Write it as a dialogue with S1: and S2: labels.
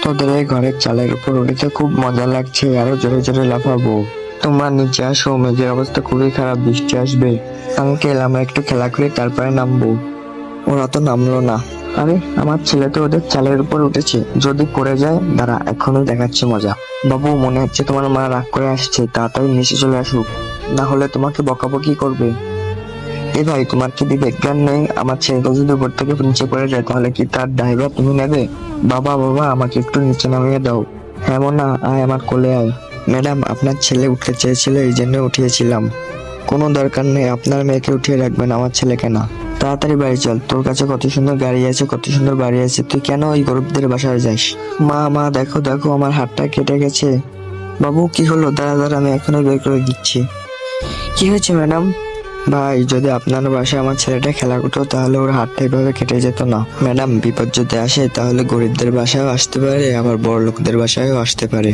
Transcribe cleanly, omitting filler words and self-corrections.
S1: তোদের এই ঘরের চালের উপর উঠে খুব মজা লাগছে, আরো জোরে জোরে লাফাবো। তোমরা নিচে আসো, মেঘের অবস্থা খুবই খারাপ, বৃষ্টি আসবে। আঙ্কেল আমরা একটু খেলা করি তারপরে নামবো। ওরা তো নামলো না। আরে আমার ছেলে তো ওদের চালের উপর উঠেছে, যদি পড়ে যায় দাঁড়া, এখনই দেখাচ্ছি মজা। বাবু মনে হচ্ছে তোমার মা রাগ করে আসছে, তাড়াতাড়ি নিচে চলে আসুক, না হলে তোমাকে বকাবকি করবে। এ ভাই তোমার কি বিবেক জ্ঞান নেই? আমার ছেলেটা যদি উপর থেকে নিচে পড়ে যায় তাহলে কি তার দায়ভার তুমি নেবে? বাবা বাবা আমাকে একটু নিচে নামিয়ে দাও। হ্যাঁ মোনা আয় আমার কোলে আয়। ম্যাডাম আপনার ছেলে উঠতে চেয়েছিল, এই জন্য উঠিয়েছিলাম। কোনো দরকার নেই, আপনার মেয়েকে উঠিয়ে রাখবেন, আমার ছেলেকে না। তাড়াতাড়ি বাড়ি চল, তোর কাছে কত সুন্দর গাড়ি আছে, কত সুন্দর বাড়ি আছে, তুই কেন ওই গরিবদের বাসায় যাস? মা মা দেখো দেখো আমার হাতটা কেটে গেছে। বাবু কি হলো? দাঁড়া দাঁড়া আমি এখনই বের করে দিচ্ছি। কি হয়েছে ম্যাডাম? ভাই যদি আপনার বাসায় আমার ছেলেটা খেলা করতো তাহলে ওর হাতটা এভাবে কেটে যেত না। ম্যাডাম বিপদ যদি আসে তাহলে গরিবদের বাসায়ও আসতে পারে, আবার বড় লোকদের বাসায়ও আসতে পারে।